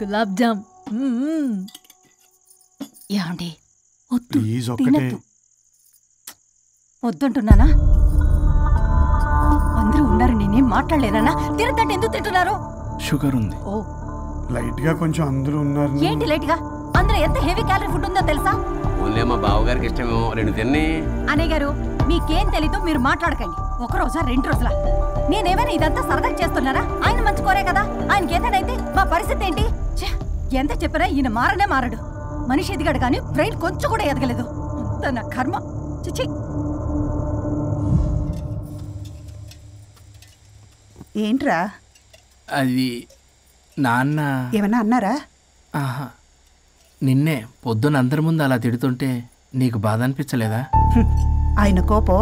గులాబ్ జామ్. ఏమండి వద్దు, వద్దుంటున్నానా? అందరూ ఉన్నారు, నేనేం మాట్లాడలేనా? తినద్దంటే ఎందుకు తింటున్నారు? షుగర్ ఉంది. ఓ లైట్ గా కొంచెం అందరూ ఉన్నారు. ఏంటి లైట్ గా? అందులో ఎంత హెవీ క్యాలరీ ఫుడ్ ఉందో తెలుసా? ఓన్లీ మా బావగారికి ఇష్టమేమో 2 తిన్ని. అన్నయ్య గారు, మీకేం తెలీదు, మీరు మాట్లాడకండి. 1 రోజా 2 రోజులా? నేనేమైనా ఇదంతా సరదా చేస్తున్నారా? ఆయన మంచి కోరే కదా. ఆయనకి ఏదైతే మా పరిస్థితి ఏంటి? ఎంత చెప్పినా ఈయన మారనే మారడు. మనిషి ఎదిగాడు కానీ బ్రెయిన్ కొంచెం కూడా ఎదగలేదు. అంత నా కర్మ. చిచి. ఏంట్రా? అది నాన్న ఏమన్నా అన్నారా? ఆహా, నిన్నే పొద్దున అందరి ముందు అలా తిడుతుంటే నీకు బాధ అనిపించలేదా? ఆయన కోపం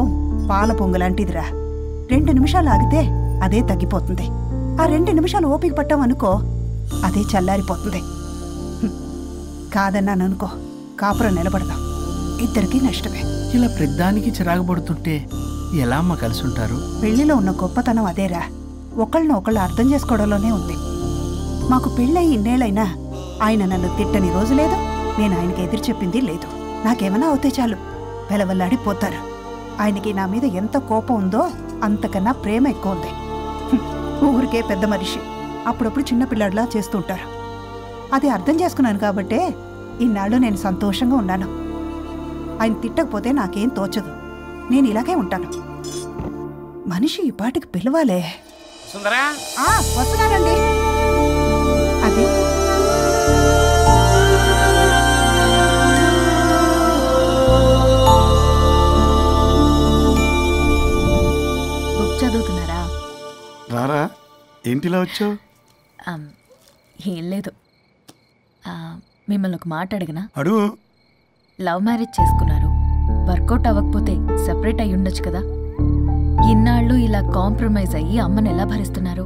పాల పొంగులాంటిదిరా. 2 నిమిషాలు ఆగితే అదే తగ్గిపోతుంది. ఆ 2 నిమిషాలు ఓపిక పట్టామనుకో, అదే చల్లారిపోతుంది. కాదన్నాననుకో, కాపురం నిలబడదాం. ఇద్దరికీ నష్టమే. ఇలా ప్రతిదానికి చిరాకు పడుతుంటే ఎలా అమ్మ కలిసి ఉంటారు? పెళ్లిలో ఉన్న గొప్పతనం అదేరా. ఒకళ్ళను ఒకళ్ళు అర్థం చేసుకోవడంలోనే ఉంది. మాకు పెళ్ళయి ఇన్నేళ్ళైనా ఆయన నన్ను తిట్టని రోజు లేదు, నేను ఆయనకి ఎదురు చెప్పింది లేదు. నాకేమైనా అవుతే చాలు వెలవల్లాడిపోతారు. ఆయనకి నా మీద ఎంత కోపం ఉందో అంతకన్నా ప్రేమ ఎక్కువ ఉంది. ఊరికే పెద్ద మనిషి, అప్పుడప్పుడు చిన్నపిల్లాడిలా చేస్తుంటారు. అది అర్థం చేసుకున్నాను కాబట్టే ఇన్నాళ్ళు నేను సంతోషంగా ఉన్నాను. ఆయన తిట్టకపోతే నాకేం తోచదు. నేను ఇలాగే ఉంటాను. మనిషి ఈ పాటికి పిలవాలే. సుందరా, వస్తున్నానండి. అది బుక్ చదువుతున్నారా? రారా, ఏంటిలా వచ్చావు? ఏం లేదు, మిమ్మల్ని ఒక మాట అడిగినా? అడుగు. లవ్ మ్యారేజ్ చేసుకున్నారు, వర్కౌట్ అవ్వకపోతే సెపరేట్ అయి ఉండొచ్చు కదా. ఇన్నాళ్ళు ఇలా కాంప్రమైజ్ అయ్యి అమ్మని ఎలా భరిస్తున్నారు?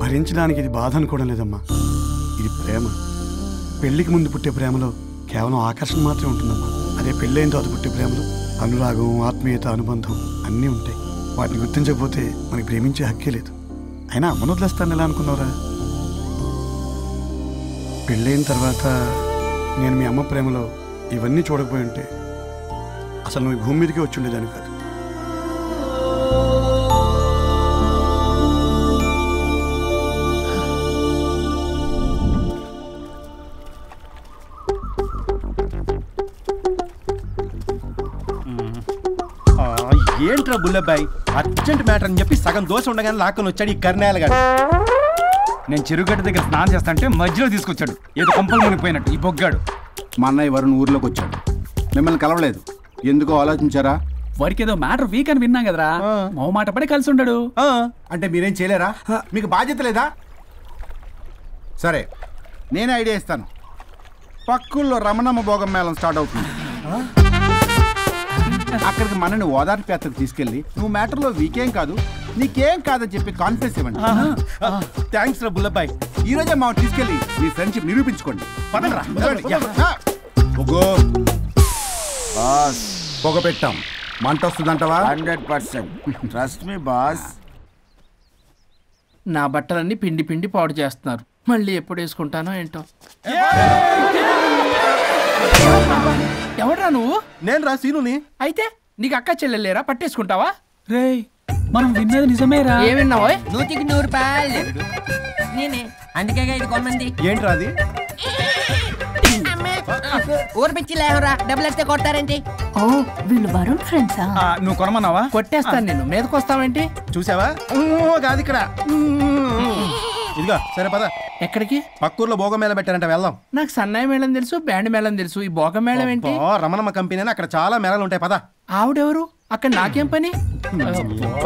భరించడానికి ఇది బాధ అనుకోవడం లేదమ్మా, ఇది ప్రేమ. పెళ్లికి ముందు పుట్టే ప్రేమలో కేవలం ఆకర్షణ మాత్రమే ఉంటుందమ్మా. అదే పెళ్ళైన తర్వాత పుట్టే ప్రేమలో అనురాగం, ఆత్మీయత, అనుబంధం అన్నీ ఉంటాయి. వాటిని గుర్తించకపోతే మనకి ప్రేమించే హక్కే లేదు. అయినా అమ్మను వదిలేస్తాను ఎలా అనుకున్నావురా? పెళ్ళైన తర్వాత నేను మీ అమ్మ ప్రేమలో ఇవన్నీ చూడకపోయి ఉంటే అసలు నువ్వు భూమి మీదకే వచ్చి ఉండేదాన్ని కాదు. ఏంట్రా బుల్లబ్బాయి, అర్జెంట్ మ్యాటర్ అని చెప్పి సగం దోశ ఉండగానే లాక్కొని వచ్చాడు ఈ కర్ణాలు గారు. నేను చెరుగడ్డ దగ్గర స్నానం చేస్తాంటే మధ్యలో తీసుకొచ్చాడు, ఏదో కొంపలు మునిగిపోయినట్టు ఈ బొగ్గాడు. మా అన్నయ్య వరుణ్ ఊర్లోకి వచ్చాడు, మిమ్మల్ని కలవలేదు. ఎందుకో ఆలోచించారా? వారికి ఏదో మ్యాటర్ వీక్ అని విన్నాం కదరా, మాట పడి కలిసి ఉండడు. అంటే మీరేం చేయలేరా? మీకు బాధ్యత లేదా? సరే, నేనే ఐడియా ఇస్తాను. పక్కుల్లో రమణమ్మ భోగం మేళం స్టార్ట్ అవుతుంది. అక్కడికి మనని ఓదార్పు యాత్రకు తీసుకెళ్ళి నువ్వు మ్యాటర్లో వీకేం కాదు, నీకేం కాదని చెప్పి కాన్ఫిడెన్స్ ఇవ్వండి. థ్యాంక్స్ రా బుల్లబ్బాయి. ఈ రోజే మా తీసుకెళ్ళి మీ ఫ్రెండ్షిప్ నిరూపించుకోండి. పొగ పెట్టాం, మంట వస్తుందంటవా? 100%. Trust me boss. నా బట్టలన్నీ పిండి పిండి పాడు చేస్తున్నారు, మళ్ళీ ఎప్పుడు వేసుకుంటానో ఏంటో. ఎవడ్రా నువ్వు? నేను రా సీనుని. అయితే నీకు అక్క చెల్లెలేరా, పట్టేసుకుంటావా? రేయ్, మనం విన్నది నిజమేరా. ఏం విన్నావో? 100కి 100 రూపాయలు నేనే, అందుకే ఇది కొమ్మంది. ఏంట్రా అది? ఊరు పిచ్చి లేవరా, డబ్బులు ఎత్తే కొడతారేంటి? ఓ, వీళ్ళు వరుణ్ ఫ్రెండ్సా? నువ్వు కొనమన్నావా? కొట్టేస్తాను నేను, మీదకొస్తావేంటి? చూసావా? కాదు ఇక్కడ. ఇదిగో సరే పద. ఎక్కడికి? పక్కూర్లో భోగం మేళం పెట్టారంట, వెళ్దాం. నాకు సన్నాయి మేళం తెలుసు, బ్యాండ్ మేళం తెలుసు, ఈ భోగం మేళం ఏంటి? రమణమ్మ కంపెనీ అని అక్కడ చాలా మేళాలు ఉంటాయి, పద. ఆవిడెవరు? అక్కడ నాకేం పని?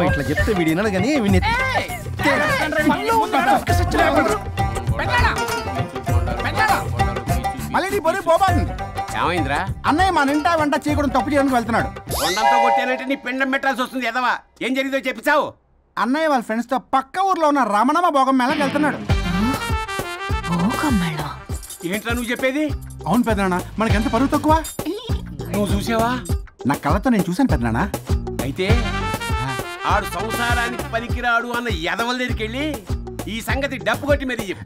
ఇట్లా చెప్తే వీడినాడు కానీ ఏమైందిరా? అన్నయ్య మన ఇంటా వెంట చీకడం తప్పు చేయడానికి వెళ్తున్నాడు. కొండంతో కొట్టానంటే నీ పిండం పెట్టాల్సి వస్తుంది. ఎదవా, ఏం జరిగిందో చెప్పిస్తావు? అన్నయ్య వాళ్ళ ఫ్రెండ్స్ తో పక్క ఊర్లో ఉన్న రమణమ్మ భోగం మేళకి వెళ్తున్నాడు. ఏంట్రా నువ్వు చెప్పేది? అవును పెద్దనాన్న, మనకెంత పరువు తక్కువ. నువ్వు చూసావా? నా కళ్ళతో నేను చూశాను పెద్దనాన్న. అయితే ఆడు సంసారానికి పనికిరాడు అన్న ఎదవల దగ్గరికి వెళ్ళి ఈ సంగతి డప్పు కొట్టి మరి చెప్పు.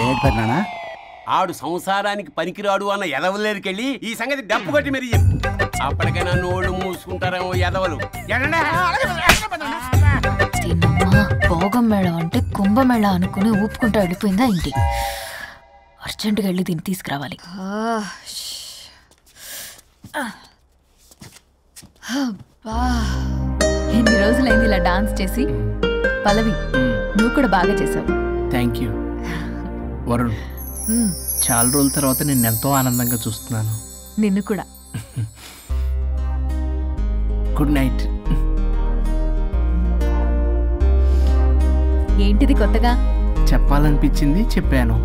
ఏంటన్నా ఆడు సంసారానికి పనికిరాడు అన్న ఎదవలేరికెళ్ళి ఈ సంగతి డప్పు కొట్టి మరి చెప్పు. అప్పటికైనా నోళ్ళు మూసుకుంటారేమో ఎదవలు. భోగం మేళం అంటే కుంభమేళ అనుకుని ఊపుకుంటూ వెళ్ళిపోయిందా ఇంటి. అర్జెంటుగా వెళ్ళి దీన్ని తీసుకురావాలి. ఎన్ని రోజులైంది ఇలా డాన్స్ చేసి. పల్లవి, నువ్వు కూడా బాగా చేసావు. Thank you Varun. చాలా రోజుల తర్వాత నేను ఎంతో ఆనందంగా చూస్తున్నాను. నిన్ను కూడా. Good night. ఏంటిది కొత్తగా? చెప్పాలనిపించింది చెప్పాను.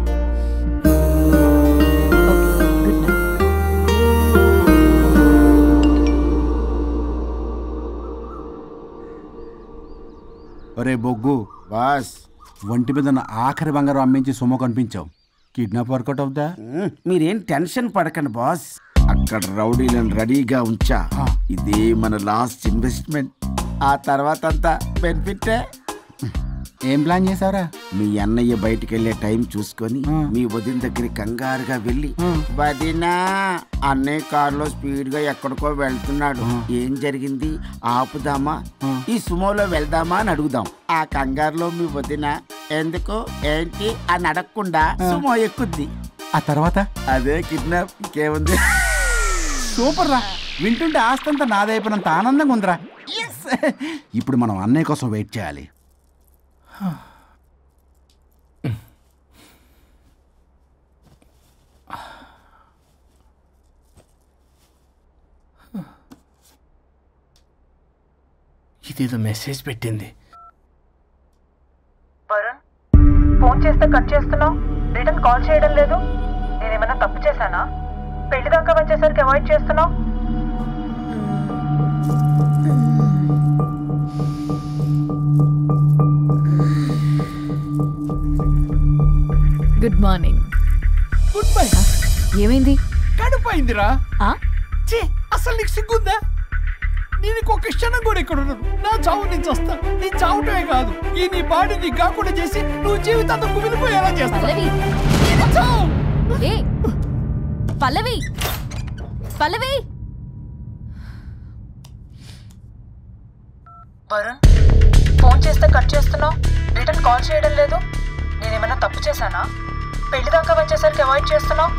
ఒరే బొగ్గు బాస్, ఒంటి మీద ఉన్న ఆఖరి బంగారం అమ్మించి సొమ్ము కనిపించావు. కిడ్నాప్ వర్కౌట్ అవుతా? మీరేం టెన్షన్ పడకండి బాస్. అక్కడ రౌడీలను రెడీగా ఉంచా. ఇదే మన లాస్ట్ ఇన్వెస్ట్మెంట్. ఆ తర్వాత అంతా బెనిఫిటే. ఏం ప్లాన్ చేసావురా? మీ అన్నయ్య బయటికి వెళ్ళే టైం చూసుకొని మీ వదిన దగ్గర కంగారుగా వెళ్ళి, వదినా అన్నయ్య కారులో స్పీడ్ గా ఎక్కడికో వెళ్తున్నాడు, ఏం జరిగింది, ఆపుదామా, ఈ సుమోలో వెళ్దామా అని అడుగుదాం. ఆ కంగారులో మీ వదిన ఎందుకు ఏంటి అని అడగకుండా సుమో ఎక్కుద్ది. ఆ తర్వాత అదే కిడ్నాప్. ఇంకేముంది? సూపర్ రా. వింటుంటే ఆస్తంతా నాదైపోయినంత ఆనందంగా ఉందిరా. ఇప్పుడు మనం అన్నయ్య కోసం వెయిట్ చేయాలి. ఇదేదో మెసేజ్ పెట్టింది. వరుణ్, ఫోన్ చేస్తే కట్ చేస్తున్నావు, రిటర్న్ కాల్ చేయడం లేదు. నేనేమైనా తప్పు చేశానా? పెళ్లి దాకా వచ్చేసరికి అవాయిడ్ చేస్తున్నావు. Good morning. Good bye. ఏమైంది? కడుపైందిరా. అసలు నీకు సిగ్గుందా? నేను ఇంకొక క్షణం కూడా ఇక్కడ ఉన్నాను. నా చావు నుంచి వస్తా. నీ చావుటమే కాదు, ఈ నీ బాడీ నీకు కాకుండా చేసి నువ్వు జీవితాంతం కుమిలిపోయేలా చేస్తా. పల్లవి, పల్లవి, పల్లవి. వరుణ్, ఫోన్ చేస్తే కట్ చేస్తున్నావు, రిటర్న్ కాల్ చేయడం లేదు. నేనేమైనా తప్పు చేశానా? పెళ్లి దాకా వచ్చేసరికి అవాయిడ్ చేస్తున్నావు.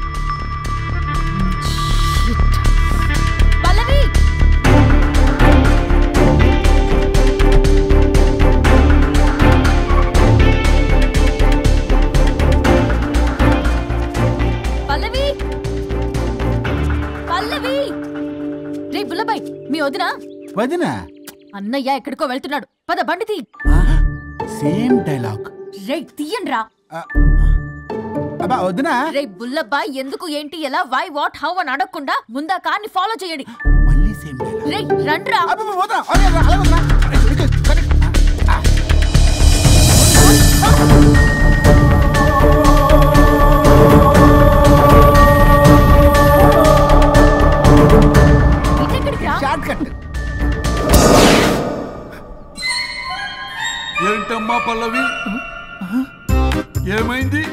పల్లవి, పల్లవి, పల్లవి. రే బుల్లబాయ్, మీ వదినా? వదినా? అన్నయ్య ఎక్కడికో వెళ్తున్నాడు, పద బండి తీ. Same dialogue. రే తీయండి రా. అబ్బా వదినా. రే బుల్లబాయ్, ఎందుకు ఏంటి ఎలా వై వాట్ హౌ అని అడగకుండా ముందా కార్ని ఫాలో చేయండి. మళ్ళీ సేమ్ డైలాగ్. రే రండ్రా. ఏంటమ్మా పల్లవి, ఏమైంది?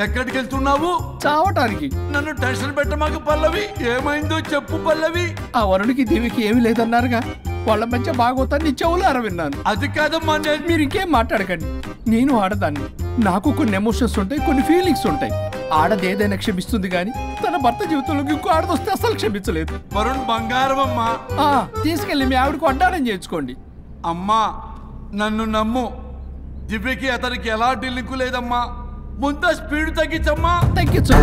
ఎక్కడికి వెళ్తున్నావు? చావటానికి. నన్ను టెన్షన్ పెట్టమాక పల్లవి. ఏమైందో చెప్పు పల్లవి. ఆ వరుడికి దేవికి ఏమీ లేదన్నారుగా, వాళ్ళ మధ్య బాగోతాన్ని నీ చెవులారా విన్నాను. అది కాదమ్మా. మీరు ఇంకేం మాట్లాడకండి. నేను ఆడదాన్ని, నాకు కొన్ని ఎమోషన్స్ ఉంటాయి, కొన్ని ఫీలింగ్స్ ఉంటాయి. ఆడది ఏదైనా క్షమిస్తుంది కానీ తన భర్త జీవితంలోకి ఇంకో ఆడదొస్తే అసలు క్షమించలేదు. వరుణ్ బంగారం అమ్మా. తీసుకెళ్ళి మీ ఆవిడకు వడ్డానం చేయించుకోండి. అమ్మా నన్ను నమ్ము, దివ్యకి అతనికి ఎలాంటి లింకు లేదమ్మా. ముందు స్పీడ్ తగ్గించమ్మా. తగ్గించు.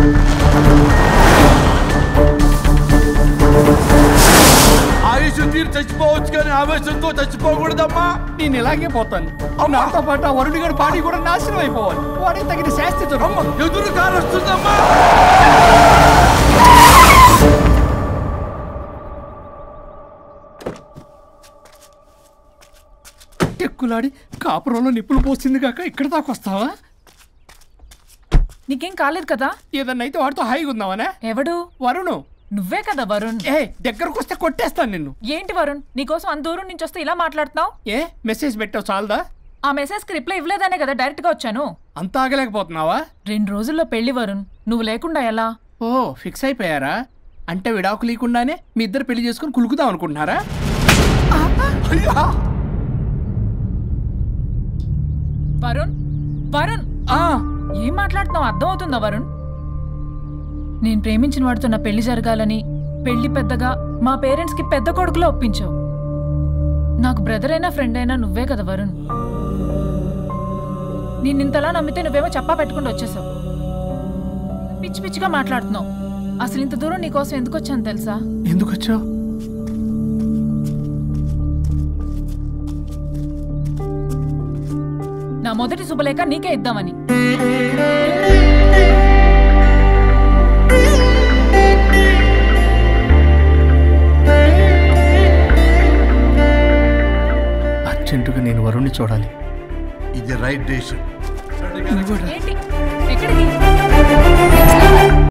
ఆయుష్ తీరు చచ్చిపోవచ్చు కానీ ఆవేశంతో చచ్చిపోకూడదమ్మా. నేను ఇలాగే పోతాను. నాతో పాటు ఆ వరుడి గారి పాడి కూడా నాశనం అయిపోవాలి. వాడికి తగిన శాస్తి ఎదురు కాలు వస్తుందమ్మా. టెక్కులాడి కాపురంలో నిప్పులు పోసింది కాక ఇక్కడ దాకా వస్తావా? నీకేం కాలేదు కదా? ఏదన్నా అయితే వాడితో హాయిగా ఉందామనే. ఎవడు? వరుణు. నువ్వే కదా వరుణ్. దగ్గరకు వస్తే కొట్టేస్తాను నిన్ను. ఏంటి వరుణ్, నీకోసం అంత దూరం నుంచి వస్తే ఇలా మాట్లాడుతున్నావు? మెసేజ్ పెట్టావు చాలదా? ఆ మెసేజ్కి రిప్లై ఇవ్వలేదనే కదా డైరెక్ట్గా వచ్చాను. అంత ఆగలేకపోతున్నావా? 2 రోజుల్లో పెళ్లి వరుణ్, నువ్వు లేకుండా ఎలా? ఓ ఫిక్స్ అయిపోయారా? అంటే విడాకు లేకుండానే మీ ఇద్దరు పెళ్లి చేసుకుని కులుకుదాం అనుకుంటున్నారా? వరుణ్ వరుణ్ ఏం మాట్లాడుతున్నావు అర్థం అవుతుందా వరుణ్? నేను ప్రేమించిన వాడితో నా పెళ్లి జరగాలని పెళ్లి పెద్దగా మా పేరెంట్స్కి పెద్ద కొడుకులో ఒప్పించావు. నాకు బ్రదర్ అయినా ఫ్రెండ్ అయినా నువ్వే కదా వరుణ్. నిన్నింతలా నమ్మితే నువ్వేమో చెప్పా పెట్టుకుంటూ వచ్చేసావు. పిచ్చి పిచ్చిగా మాట్లాడుతున్నావు. అసలు ఇంత దూరం నీకోసం ఎందుకు వచ్చాను తెలుసా? ఎందుకు వచ్చావు? నా మొదటి శుభలేఖ నీకే ఇద్దామని. అర్జెంటుగా నేను వరుణ్ణి చూడాలి. ఇది రైట్ డెసిషన్. ఏంటి? ఎక్కడికి?